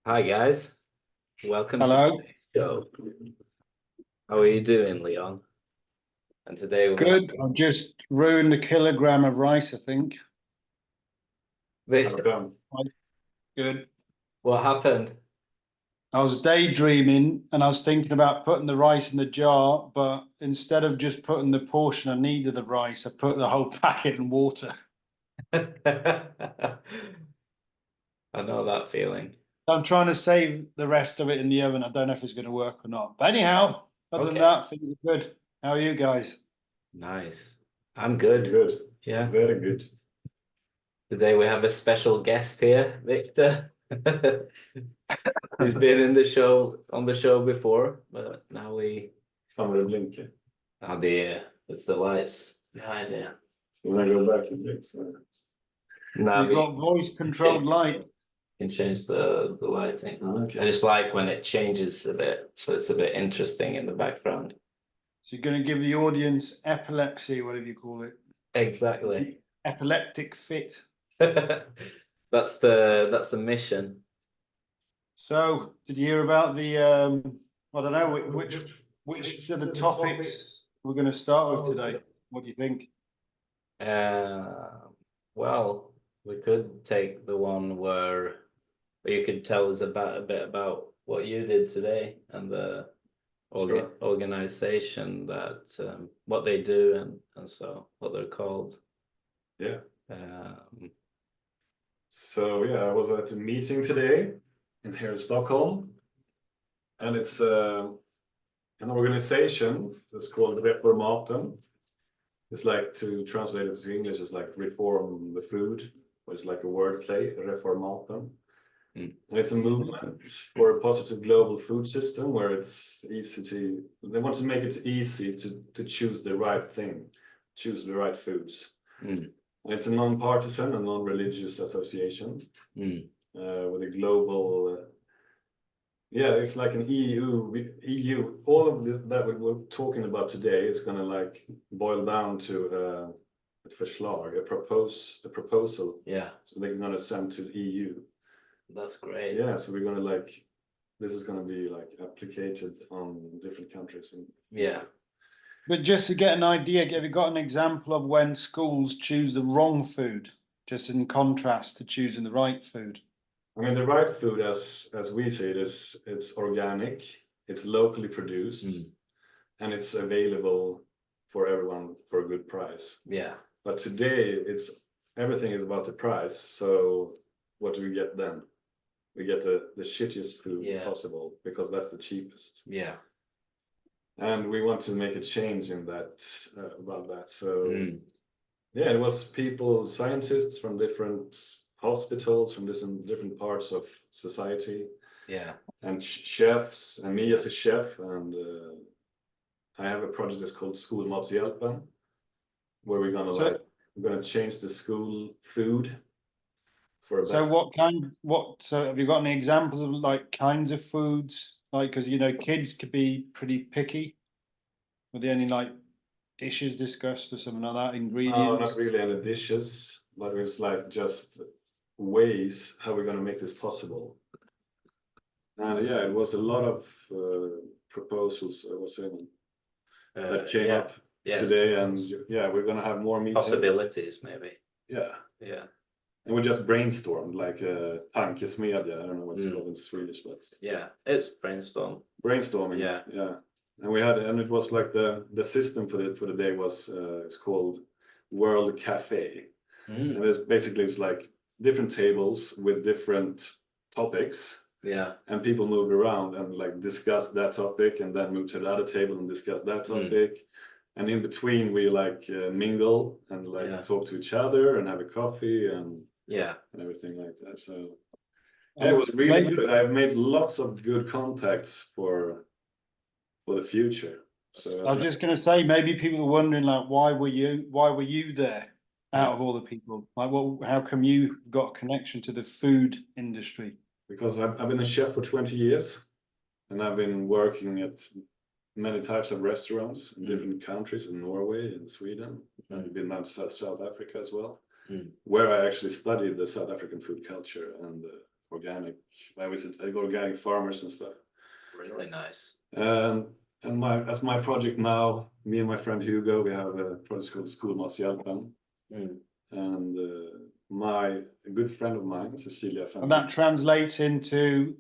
Hi guys, welcome to Hello. the show. How are you doing, Leon? And today we have Good. I've just ruined a kilogram of rice, I think. this. Good. What happened? I was daydreaming and I was thinking about putting the rice in the jar, but instead of just putting the portion I need of the rice, I put the whole packet in water. I know that feeling. I'm trying to save the rest of it in the oven. I don't know if it's going to work or not. But anyhow, other than Okay, that, things are good. How are you guys? nice. I'm good. Good. Yeah. Very good. Today we have a special guest here, Victor. He's been in the show on the show before, but now we. Fan vad det blinkar. Oh, it's the lights behind it. So when I go back it blinks. Now You've got voice controlled light. can change the lighting. Okay. I just like when it changes a bit, so it's a bit interesting in the background. So you're going to give the audience epilepsy, whatever you call it. Exactly. Epileptic fit. That's the mission. So, did you hear about the? I don't know which of the topics we're going to start with today. What do you think? Well, we could take the one where you could tell us about a bit about what you did today and the Sure. organization that what they do and so what they're called. Yeah. Um, So yeah, I was at a meeting today here in Stockholm, and it's an organization that's called Reformaten. It's like, to translate it to English, it's like reform the food, or it's like a wordplay, Reformaten. Mm. And it's a movement for a positive global food system where it's easy to, they want to make it easy to choose the right thing, choose the right foods. mm, And it's a non-partisan and non-religious association mm, with a global, yeah, it's like an EU. All of that we're talking about today is going to like boil down to a förslag, a proposal. yeah, So they're going to send to the EU. that's great. Yeah, so we're going to like, this is going to be like applicated on different countries. Yeah. But just to get an idea, have you got an example of when schools choose the wrong food, just in contrast to choosing the right food? I mean, the right food, as we say it, is it's organic, it's locally produced, and it's available for everyone for a good price. Yeah. But today, everything is about the price. So what do we get then? We get the shittiest food possible because that's the cheapest. Yeah. And we want to make a change in that about that. So yeah, it was people, scientists from different hospitals, from different parts of society. Yeah. And chefs, and me as a chef, and I have a project that's called Skolmatshjälpen, where we're gonna change the school food for a better. So so have you got any examples of like kinds of foods? Like, because kids could be pretty picky. Were there any like dishes discussed or something like that? No, Ingredients? not really any dishes, but it's like just ways how we're gonna make this possible. And yeah, it was a lot of proposals I was saying that came up today, and yeah, we're gonna have more meetings. Possibilities, maybe. Yeah. Yeah. And we just brainstormed like a tankesmedja. I don't know what's called in Swedish, but yeah, it's brainstorming. Yeah. And it was like the system for the day was it's called World Cafe. And it's like different tables with different topics. Yeah. And people moved around and like discussed that topic, and then moved to the other table and discussed that topic. And in between we like mingle and like talk to each other and have a coffee and everything like that. So yeah, it was really good. I've made lots of good contacts for the future. So I was just going to say, maybe people are wondering, like, why were you there out of all the people? Like, how come you got a connection to the food industry? Because I've been a chef for 20 years, and I've been working at many types of restaurants in different countries, in Norway, in Sweden. I've been down to South Africa as well, where I actually studied the South African food culture and organic. I visit organic farmers and stuff. Really nice. And my project now, me and my friend Hugo, we have a project called Skolmatshjälpen. And a good friend of mine, Cecilia. And that translates into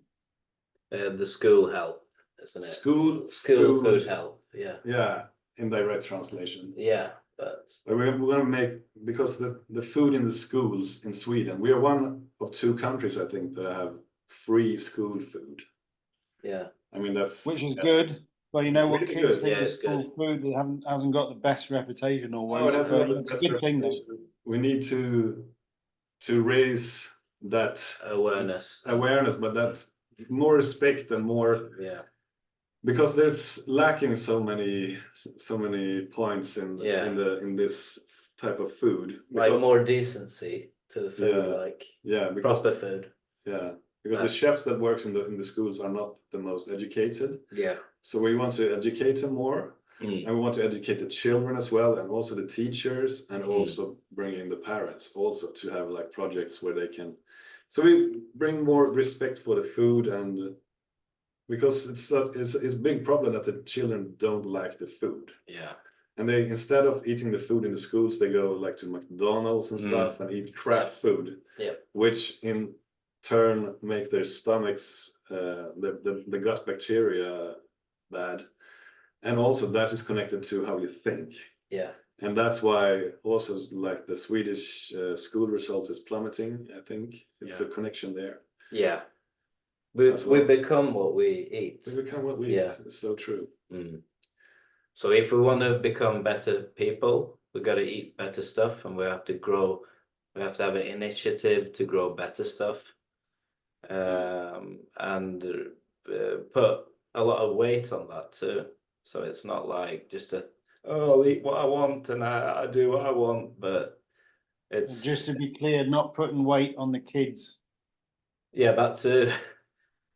The school help, isn't it? School food help. Yeah. Yeah, indirect translation. Yeah, but We're going to make, because the food in the schools in Sweden, we are one of 2 countries, I think, that have free school food. yeah. I mean, which is good. But you know what Really kids good. think Yeah, of it's school good. food, it hasn't got the best reputation always. Oh, it hasn't got the it's best a good thing, though. reputation. We need to raise that Awareness. but that's more respect and more, Yeah. because there's lacking so many points in this type of food. Like Because, more decency to the food, Yeah. like yeah, because proper food. yeah, because the chefs that works in the schools are not the most educated. Yeah. So we want to educate them more. And we want to educate the children as well, and also the teachers, and also bring in the parents also to have like projects where they can. So we bring more respect for the food, and because it's a big problem that the children don't like the food. Yeah. And they, instead of eating the food in the schools, they go like to McDonald's and stuff and eat crap food. Yeah. Which in turn make their stomachs, the gut bacteria bad. And also that is connected to how you think. Yeah. And that's why also like the Swedish school results is plummeting, I think. It's a connection there. Yeah. We become what we eat. We become what we eat. It's so true. So if we want to become better people, we got to eat better stuff, and we have to grow. We have to have an initiative to grow better stuff, and put a lot of weight on that too. So it's not like just I'll eat what I want and I do what I want, but it's Just to be clear, not putting weight on the kids. Yeah, that too.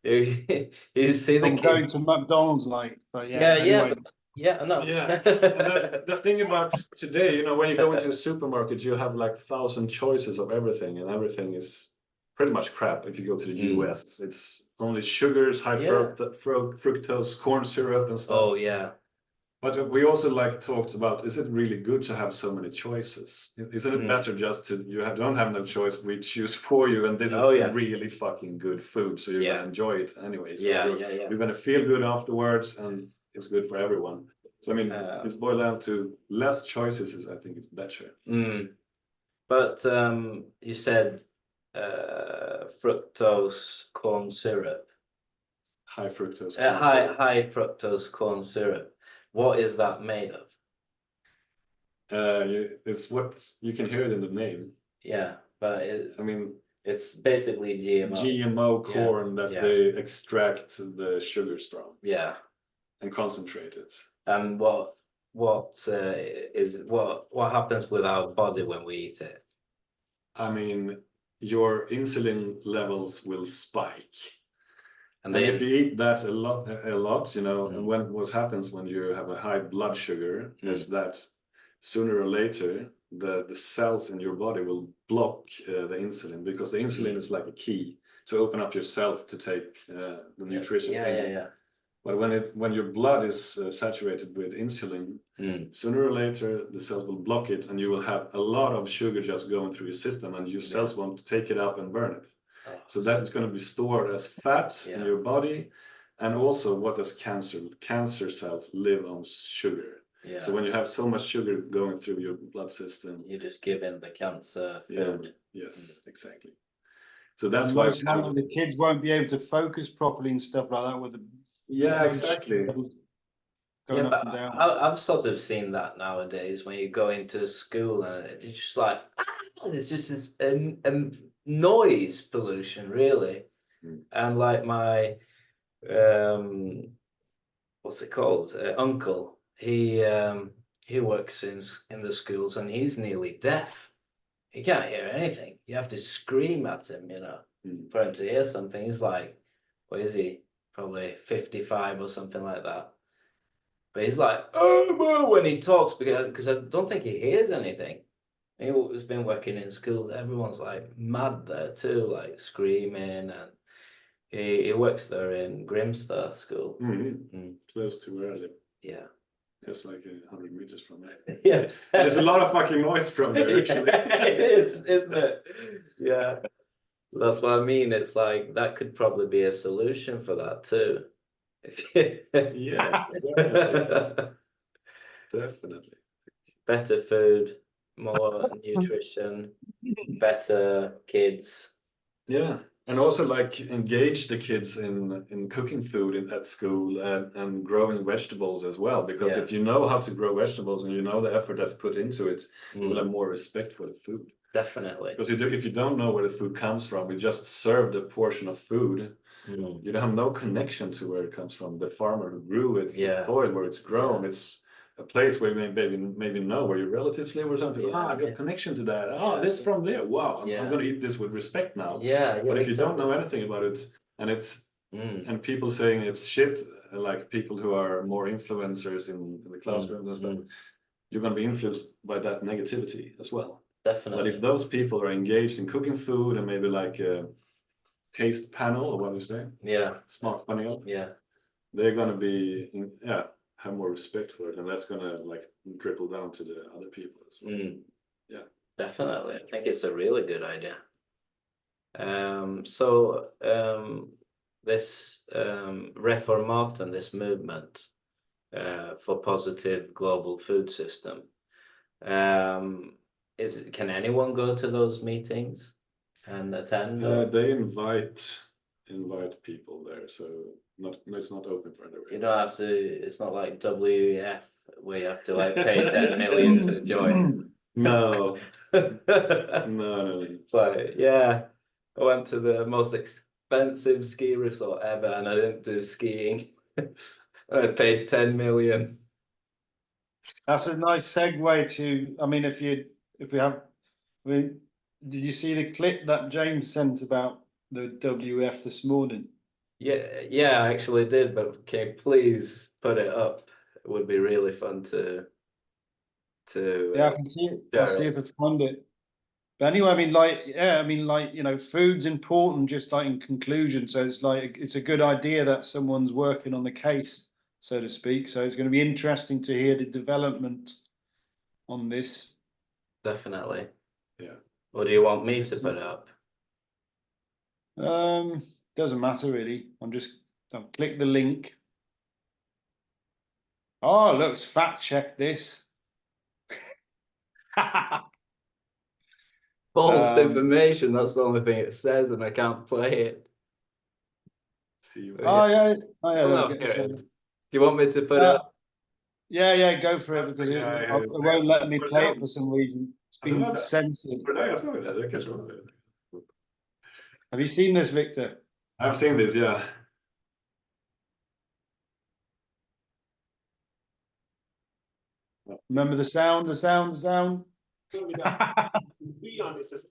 You see the I'm kids. going to McDonald's, like, but yeah. Anyway. I know. Yeah, and the thing about today, you know, when you go into a supermarket, you have like 1,000 choices of everything, and everything is pretty much crap. If you go to the US, it's only sugars, high fructose, corn syrup, and stuff. Oh yeah. But we also like talked about, is it really good to have so many choices? Isn't it better just to don't have no choice, we choose for you, and this is really fucking good food, so you're gonna enjoy it anyway. So you're gonna feel good afterwards, and it's good for everyone. So I mean, it's boiled down to less choices. I think it's better. But you said fructose corn syrup. High fructose. High fructose corn syrup. What is that made of? It's what you can hear it in the name. Yeah, but I mean, it's basically GMO. GMO corn that they extract the sugars from. Yeah. And concentrate it. And what happens with our body when we eat it? I mean, your insulin levels will spike. And if you eat that a lot, you know, and what happens when you have a high blood sugar is that sooner or later the cells in your body will block the insulin, because the insulin is like a key to open up yourself to take the nutrition. Yeah. But when your blood is saturated with insulin, sooner or later the cells will block it, and you will have a lot of sugar just going through your system, and your cells won't take it up and burn it. So that is going to be stored as fat in your body. And also, what does cancer cells live on? Sugar. So when you have so much sugar going through your blood system, you just give in the cancer food. Yes, exactly. So that's why the kids won't be able to focus properly and stuff like that with the exactly. Going up and down. I've sort of seen that nowadays when you go into school, and it's just like it's just this noise pollution, really. And like my what's it called, uncle, he works in the schools, and he's nearly deaf. He can't hear anything. You have to scream at him, you know, for him to hear something. He's like, what is he, probably 55 or something like that. But he's like, oh, when he talks, because I don't think he hears anything. He's been working in schools. Everyone's like mad there too, like screaming, and he works there in Grimstad School. Close to where I live. Yeah. It's like 100 meters from there. Yeah. There's a lot of fucking noise from there, actually. Isn't it? Yeah. That's what I mean. It's like that could probably be a solution for that too. Yeah, definitely. Definitely. Better food, more nutrition, better kids. Yeah, and also like engage the kids in cooking food at school and growing vegetables as well. Because if you know how to grow vegetables and you know the effort that's put into it, you will have more respect for the food. Definitely. Because if you don't know where the food comes from, we just served a portion of food. You have no connection to where it comes from. The farmer who grew it, the soil where it's grown. It's a place where you maybe know where your relatives live or something. I got a connection to that. This from there. Wow, I'm going to eat this with respect now. But if you don't know anything about it, and it's and people saying it's shit, like people who are more influencers in the classroom and stuff, you're going to be influenced by that negativity as well. Definitely. But if those people are engaged in cooking food and maybe like a taste panel, or what do you say? Yeah. Smakpanel. Yeah. They're gonna be have more respect for it, and that's gonna like trickle down to the other people as well. Yeah. Definitely. I think it's a really good idea. This Reformaten, this movement for positive global food system, can anyone go to those meetings and attend? They invite people there, so it's not open for everyone. You don't have to. It's not like WEF where you have to like pay 10 million to join. No. No. It's like, yeah, I went to the most expensive ski resort ever and I didn't do skiing. I paid 10 million. That's a nice segue to, I mean, did you see the clip that James sent about the WF this morning? Yeah, I actually did, but can you please put it up? It would be really fun to Yeah, I can see it. I'll see if I find it. But anyway, I mean, food's important, just like in conclusion. So it's a good idea that someone's working on the case, so to speak. So it's going to be interesting to hear the development on this. Definitely. Yeah. Or do you want me to put it up? Doesn't matter really. I'll click the link. Oh, looks fact check this. False information, that's the only thing it says, and I can't play it. See you. Oh yeah. Do you want me to put it up? Yeah, go for it, because it won't let me play it for some reason. It's been censored. Have you seen this, Victor? I've seen this, yeah. Remember the sound? Be on this.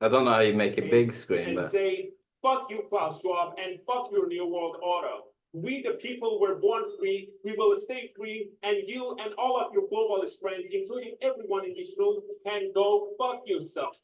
I don't know how you make a big screen, And but say, fuck you, Klaus Schwab, and fuck your New World Order. We, the people, were born free. We will stay free. And you and all of your globalist friends, including everyone in this room, can go fuck yourself.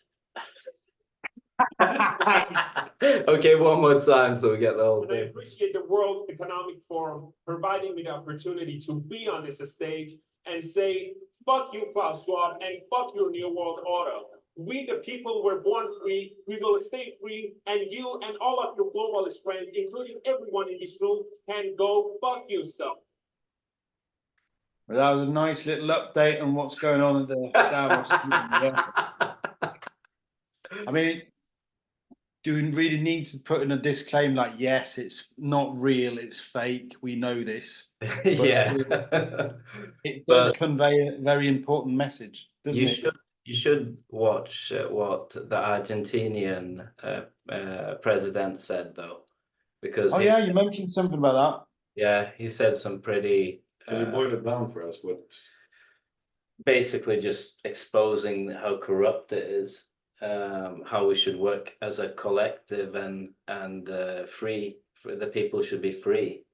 okay, one more time so we get the whole And I thing. appreciate the World Economic Forum providing me the opportunity to be on this stage and say, fuck you, Klaus Schwab, and fuck your New World Order. We, the people, were born free. We will stay free. And you and all of your globalist friends, including everyone in this room, can go fuck yourself. Well, that was a nice little update on what's going on at the Davos. I mean, do we really need to put in a disclaimer like, yes, it's not real, it's fake, we know this. Yeah. It does convey a very important message, doesn't it? You should watch what the Argentinian president said, though, because you mentioned something about that. Yeah, he said some pretty. Can you boil it down for us? Basically, just exposing how corrupt it is, how we should work as a collective and free. The people should be free.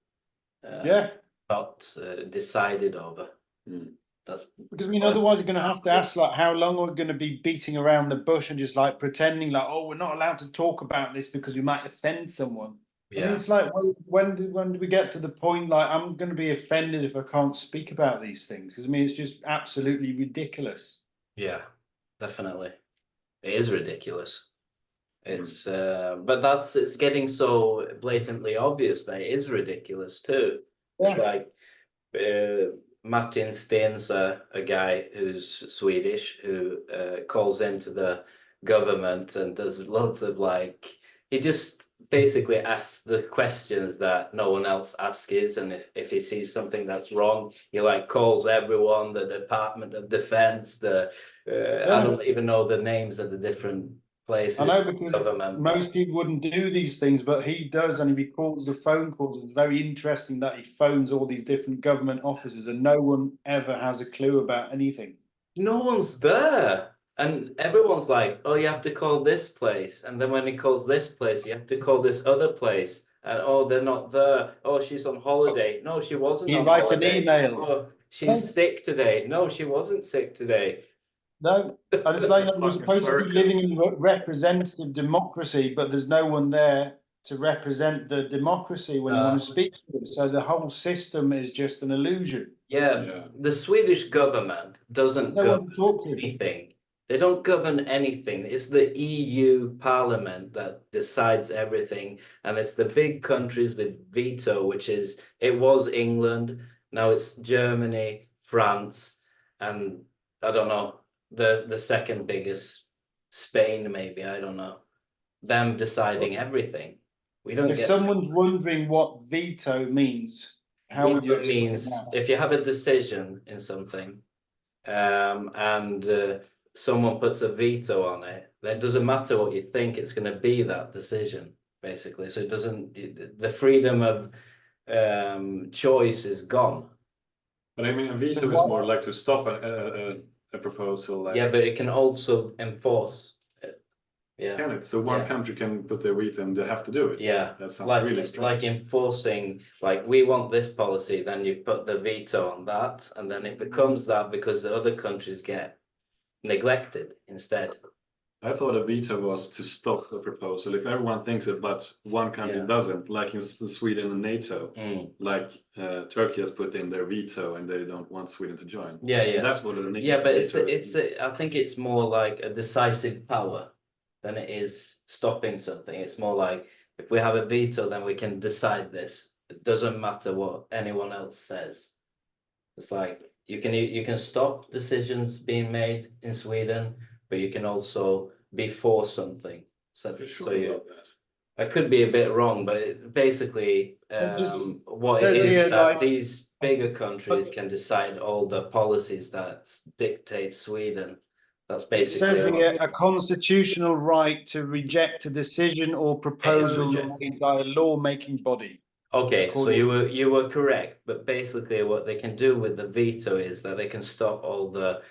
Not decided over. That's because I mean, otherwise you're going to have to ask, like, how long are we going to be beating around the bush and just like pretending like, oh, we're not allowed to talk about this because we might offend someone. I mean, it's like, when do we get to the point like I'm going to be offended if I can't speak about these things? Because I mean, it's just absolutely ridiculous. Yeah, definitely. It is ridiculous. It's but it's getting so blatantly obvious that it is ridiculous too. It's like Martin Stensa, a guy who's Swedish, who calls into the government and does loads of like, he just basically asks the questions that no one else asks, and if he sees something that's wrong, he like calls everyone, the Department of Defense, I don't even know the names of the different places. I know, because most people wouldn't do these things, but he does, and if he calls the phone calls, it's very interesting that he phones all these different government offices and no one ever has a clue about anything. No one's there. And everyone's like, oh, you have to call this place. And then when he calls this place, you have to call this other place. And oh, they're not there. Oh, she's on holiday. No, she wasn't on holiday. He writes an email. Oh, she's sick today. No, she wasn't sick today. No, and it's like we're supposed to be living in representative democracy, but there's no one there to represent the democracy when you want to speak to them. So the whole system is just an illusion. Yeah. The Swedish government doesn't govern anything. They don't govern anything. It's the EU Parliament that decides everything. And it's the big countries with veto, it was England, now it's Germany, France, and I don't know, the second biggest, Spain maybe, I don't know. Them deciding everying. We don't If someone's wondering what veto means, how would you explain means that? If you have a decision in something, and someone puts a veto on it, then it doesn't matter what you think, it's going to be that decision, basically. So it doesn't, the freedom of choice is gone. But I mean, a veto is more like to stop a proposal. Like... Yeah, but it can also enforce it. Yeah. Can it? So one country can put their veto and they have to do it. Yeah. That sounds like, really strange. Like enforcing, like we want this policy, then you put the veto on that, and then it becomes that because the other countries get neglected instead. I thought a veto was to stop a proposal. If everyone thinks it, but one country doesn't, like in Sweden and NATO, like Turkey has put in their veto and they don't want Sweden to join. Yeah. That's what but I think it's more like a decisive power than it is stopping something. It's more like if we have a veto, then we can decide this. It doesn't matter what anyone else says. It's like you can stop decisions being made in Sweden, but you can also be for something. I could be a bit wrong, but basically what it is that these bigger countries can decide all the policies that dictate Sweden. That's basically a constitutional right to reject a decision or proposal made by a law-making body. Okay, so you were correct, but basically what they can do with the veto is that they can stop all the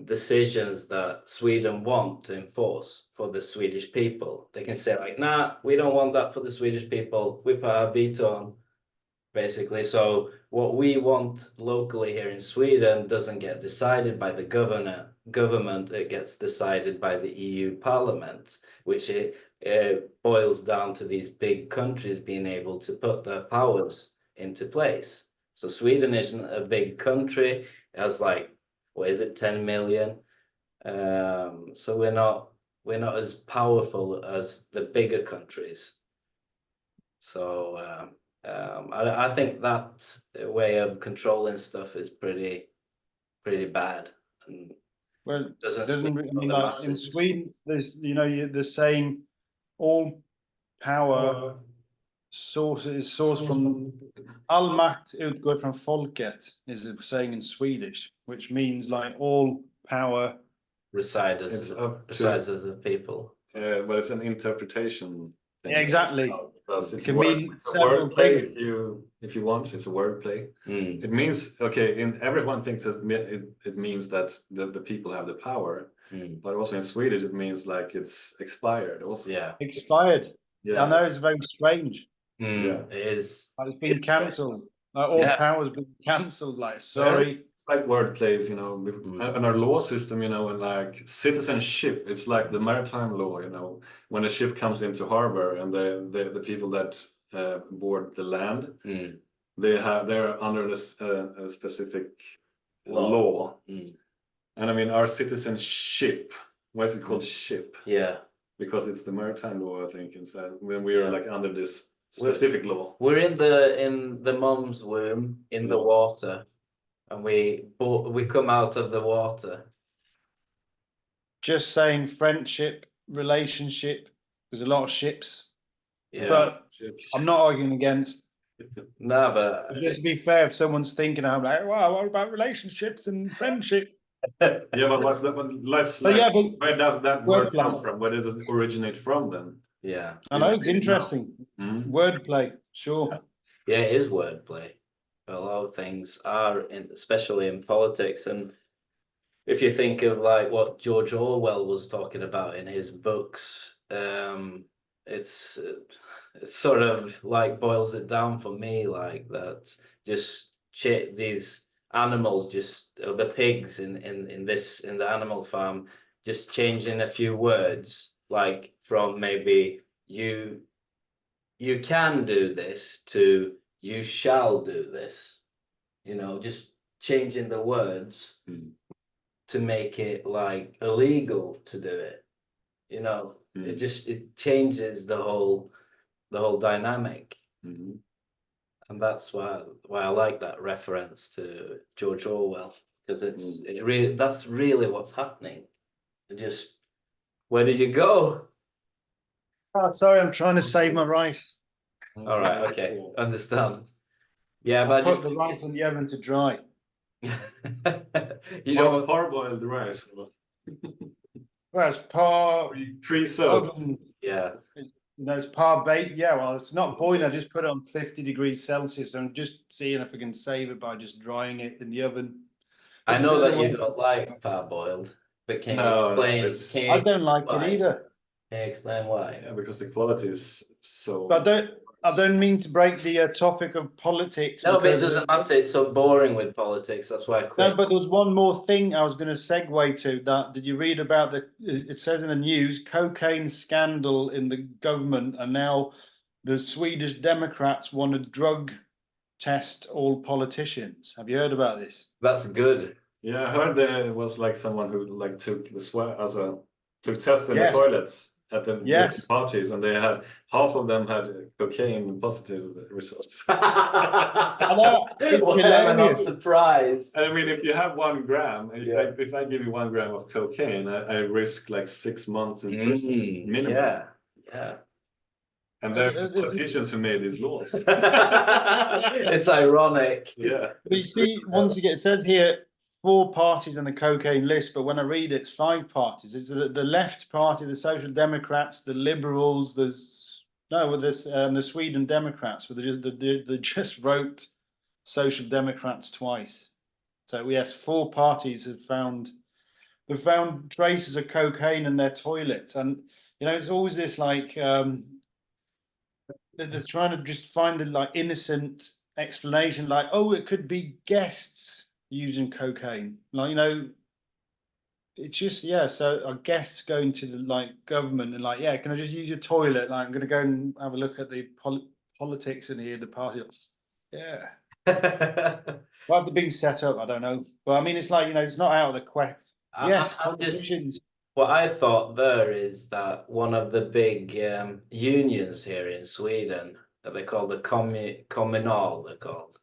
decisions that Sweden want to enforce for the Swedish people. They can say like, nah, we don't want that for the Swedish people. We put our veto on, basically. So what we want locally here in Sweden doesn't get decided by the government. It gets decided by the EU Parliament, which it boils down to these big countries being able to put their powers into place. So Sweden isn't a big country. It has like, what is it, 10 million? So we're not as powerful as the bigger countries. So I think that way of controlling stuff is pretty bad. And well, like in Sweden, there's the saying, all power is sourced from all makt utgår från folket, is a saying in Swedish, which means like all power resides as the people. But it's an interpretation thing. Yeah, exactly. It can mean wordplay if you want. It's a wordplay. It means everyone thinks it means that the people have the power, but also in Swedish it means like it's expired. Also, expired. Yeah, I know, it's very strange. It is. It's been cancelled. Like all powers been cancelled. Like, sorry. It's like word plays, you know, and our law system, you know, and like citizenship. It's like the maritime law, you know, when a ship comes into harbor and the people that board the land, they're under a specific law. And I mean, our citizenship. Why is it called ship? Yeah, because it's the maritime law, I think, instead when we are like under this specific law. We're in the mum's womb in the water, and we come out of the water. Just saying, friendship, relationship. There's a lot of ships, but I'm not arguing against. No, but just to be fair, if someone's thinking, I'm like, wow, what about relationships and friendship? Yeah, but what's that? Where does that word come from? Where does it originate from then? Yeah, I know, it's interesting. Wordplay, sure. Yeah, it is wordplay. A lot of things are, especially in politics. And if you think of like what George Orwell was talking about in his books, it's sort of like boils it down for me like that. Just these animals, just the pigs in the animal farm, just changing a few words, like from maybe you can do this to you shall do this, you know, just changing the words to make it like illegal to do it, you know. It changes the whole dynamic. And that's why I like that reference to George Orwell, because that's really what's happening. Where did you go? Oh, sorry, I'm trying to save my rice. All right, okay, understand. Yeah, but I put the rice in the oven to dry. You don't parboiled rice. Well, it's pre-soaked. Yeah. No, it's baked. Yeah, well, it's not boiling. I just put it on 50 degrees Celsius. I'm just seeing if I can save it by just drying it in the oven. I know that you don't like parboiled, but can you explain? I don't like it either. Can you explain why? Yeah, because the quality is so. But I don't mean to break the topic of politics. No, but it doesn't matter. It's so boring with politics. That's why I quit. No, but there's one more thing I was going to segue to. That did you read about it says in the news, cocaine scandal in the government, and now the Swedish Democrats want to drug test all politicians. Have you heard about this? That's good. Yeah, I heard there was like someone who like took the took tests in the toilets at the parties, and they had half of them had cocaine positive results. Well, I'm not surprised. I mean, if you have 1 gram, if I give you 1 gram of cocaine, I risk like 6 months in prison minimum. Yeah. And there are politicians who made these laws. It's ironic. Yeah. But you see, once again, it says here 4 parties on the cocaine list, but when I read it, it's 5 parties. It's the left party, the Social Democrats, the Liberals, the Sweden Democrats. They just wrote Social Democrats twice. So yes, 4 parties have found traces of cocaine in their toilets, and you know it's always this like they're trying to just find a like innocent explanation, like, oh, it could be guests using cocaine, like, you know, it's just so our guests going to the like government and like, can I just use your toilet, like I'm gonna go and have a look at the politics in here, the party. Well, they're being set up, I don't know, but I mean it's like, you know, it's not out of the question. Yes, politicians. What I thought there is that one of the big unions here in Sweden, that they call the Kommunal, they're called.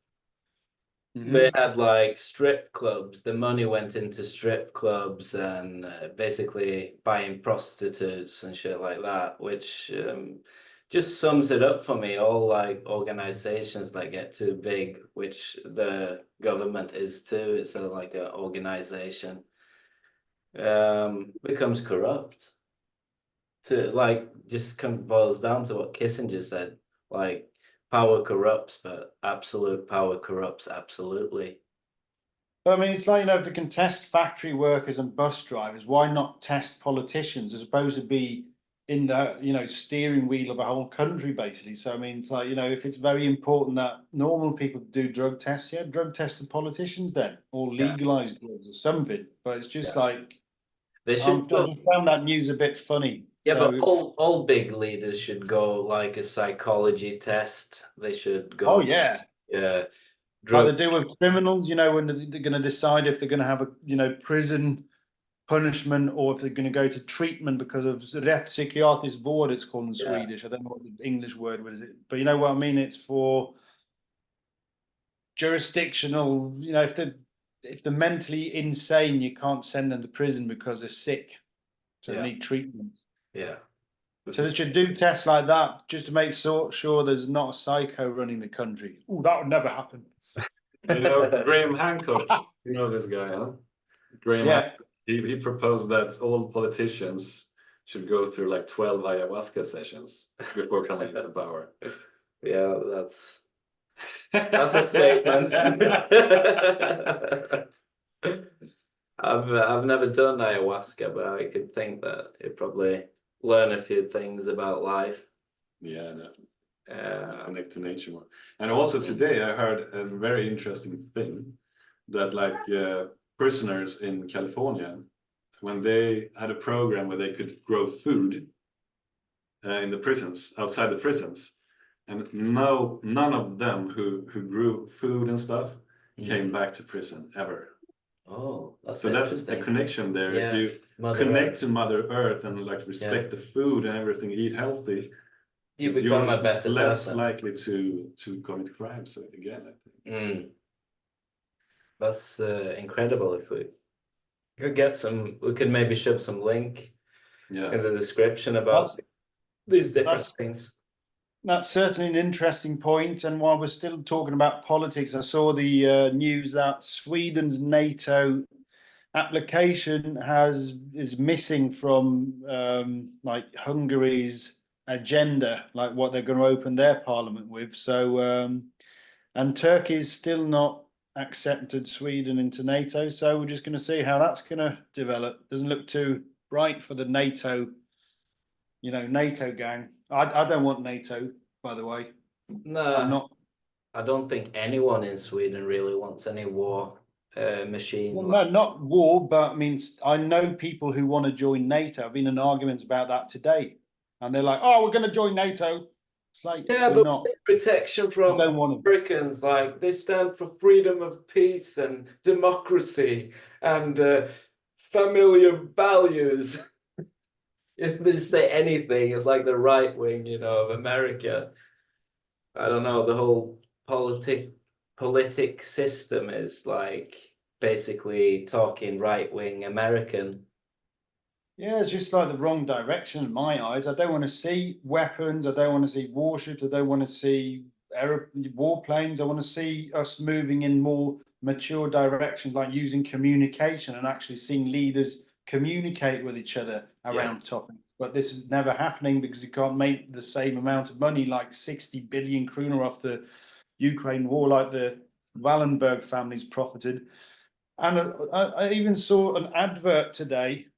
They had like strip clubs. The money went into strip clubs and basically buying prostitutes and shit like that, which just sums it up for me. All like organizations that get too big, which the government is too. It's like an organization. Becomes corrupt. To like just boils down to what Kissinger said, like power corrupts, but absolute power corrupts absolutely. I mean, it's like, you know, if they can test factory workers and bus drivers, why not test politicians as opposed to be in the, you know, steering wheel of a whole country, basically. So I mean, it's like, you know, if it's very important that normal people do drug tests, yeah, drug test the politicians then, or legalize drugs or something. But it's just like, they I should just found that news a bit funny. Yeah, So, but all big leaders should go like a psychology test. They should go. oh yeah, Yeah, like they do with criminals, you know, when they're going to decide if they're going to have a, you know, prison punishment or if they're going to go to treatment because of rättspsykiatrisk vård, it's called in Swedish. I don't know what the English word was, but you know what I mean. It's for jurisdictional. You know, if they're mentally insane, you can't send them to prison because they're sick, so they need treatment. Yeah. So they should do tests like that just to make sure there's not a psycho running the country. Oh, that would never happen. You know, Graham Hancock, you know this guy, huh? Graham Hancock, he proposed that all politicians should go through like 12 ayahuasca sessions before coming into power. Yeah, that's a statement. I've never done ayahuasca, but I could think that you'd probably learn a few things about life. Yeah, definitely. Connect to nature more. And also today I heard a very interesting thing that like prisoners in California, when they had a program where they could grow food in the prisons, outside the prisons, and none of them who grew food and stuff came back to prison ever. Oh, so that's a connection there. Yeah. If you connect to Mother Earth and like respect the food and everything, eat healthy, you become a better less person. likely to commit crimes again, I think. That's incredible. If we could get some, we could maybe shove some link in the description about these different things. That's certainly an interesting point. And while we're still talking about politics, I saw the news that Sweden's NATO application is missing from like Hungary's agenda, like what they're going to open their parliament with. So and Turkey's still not accepted Sweden into NATO. So we're just going to see how that's going to develop. Doesn't look too bright for the NATO, you know, NATO gang. I don't want NATO, by the way. No, I'm not. I don't think anyone in Sweden really wants any war machine. Well, no, not war, but I mean, I know people who want to join NATO. I've been in arguments about that today, and they're like, "Oh, we're going to join NATO." It's like, yeah, but not protection from Americans. Like they stand for freedom of peace and democracy and familiar values. If they say anything, it's like the right wing, you know, of America. I don't know. The whole politic system is like basically talking right wing American. Yeah, it's just like the wrong direction in my eyes. I don't want to see weapons. I don't want to see warships. I don't want to see warplanes. I want to see us moving in more mature directions, like using communication and actually seeing leaders communicate with each other around topics. But this is never happening because you can't make the same amount of money, like 60 billion kroner off the Ukraine war, like the Wallenberg families profited. And I even saw an advert today.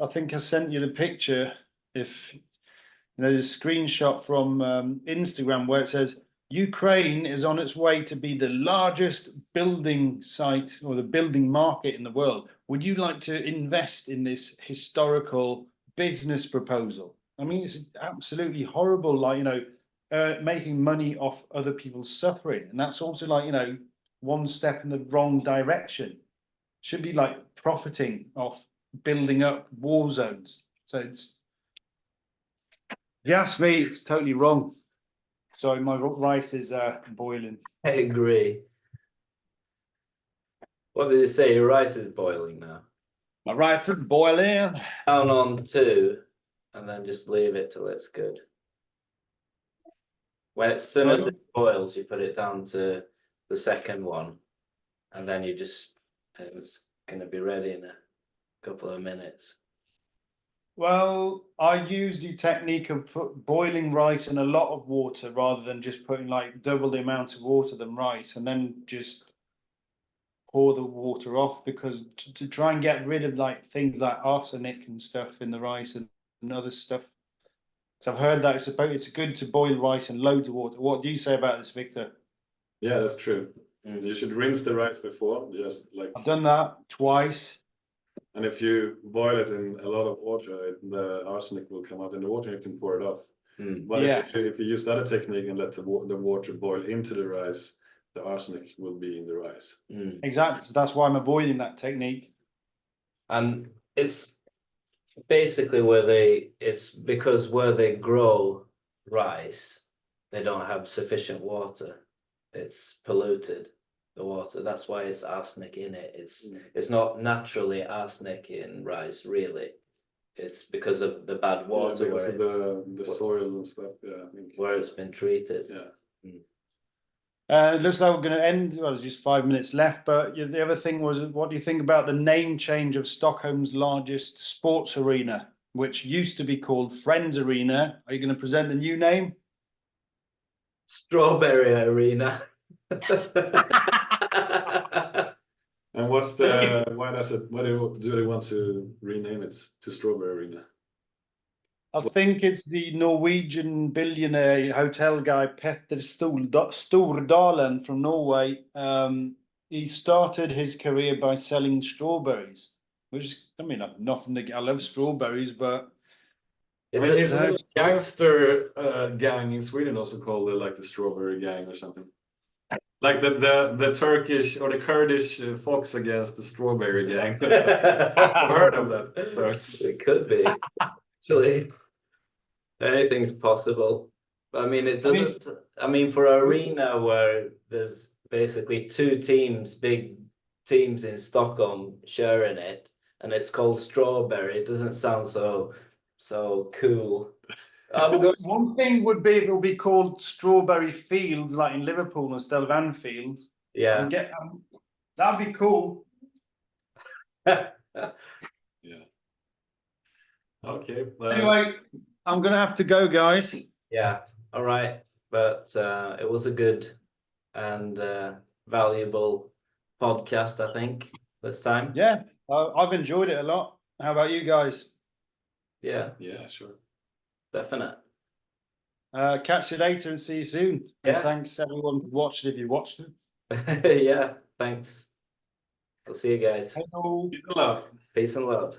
I think I sent you the picture. If you know, there's a screenshot from Instagram where it says Ukraine is on its way to be the largest building site or the building market in the world. Would you like to invest in this historical business proposal? I mean, it's absolutely horrible. Like, you know, making money off other people's suffering, and that's also like, you know, one step in the wrong direction. Should be like profiting off building up war zones. So it's, if you ask me, it's totally wrong. Sorry, my rice is boiling. I agree. What did you say? Your rice is boiling now. My rice is boiling. Down on 2, and then just leave it till it's good. As soon as it boils, you put it down to the second one, and then it's going to be ready in a couple of minutes. Well, I use the technique of boiling rice in a lot of water rather than just putting like double the amount of water than rice, and then just pour the water off, because to try and get rid of like things like arsenic and stuff in the rice and other stuff, So I've heard that it's good to boil rice in loads of water. What do you say about this, Victor? Yeah, that's true. You should rinse the rice before, just like. I've done that twice. And if you boil it in a lot of water, the arsenic will come out in the water and you can pour it off. But Yes. if you use the other technique and let the water boil into the rice, the arsenic will be in the rice. Exactly. So that's why I'm avoiding that technique. And it's basically it's because where they grow rice, they don't have sufficient water. It's polluted, the water. That's why it's arsenic in it. It's not naturally arsenic in rice, really. It's because of the bad water, because of the soil and stuff. Yeah, I think. Where it's been treated. Yeah. It looks like we're going to end. Well, there's just 5 minutes left. But the other thing was, what do you think about the name change of Stockholm's largest sports arena, which used to be called Friends Arena? Are you going to present the new name? Strawberry Arena. And why do they want to rename it to Strawberry Arena? I think it's the Norwegian billionaire hotel guy Petter Stordalen from Norway. He started his career by selling strawberries, which, I mean, I've nothing I love strawberries, but I mean, isn't a gangster gang in Sweden also called like the Strawberry Gang or something? Like the Turkish or the Kurdish fox against the Strawberry Gang. I've heard of that. So it could be. Actually, anything's possible. But I mean, it doesn't. I mean, for an arena where there's basically two teams, big teams in Stockholm sharing it, and it's called Strawberry, it doesn't sound so cool. One thing would be if it would be called Strawberry Fields, like in Liverpool instead of Anfield. Yeah, that'd be cool. yeah. Okay. Anyway, I'm gonna have to go, guys. Yeah. All right. But it was a good and valuable podcast, I think, this time. Yeah, I've enjoyed it a lot. How about you guys? Yeah. Yeah, sure. Definite. Catch you later and see you soon. Yeah. And thanks everyone for watching if you watched it. Yeah, thanks. I'll see you guys. Hello. Peace and love. Peace and love.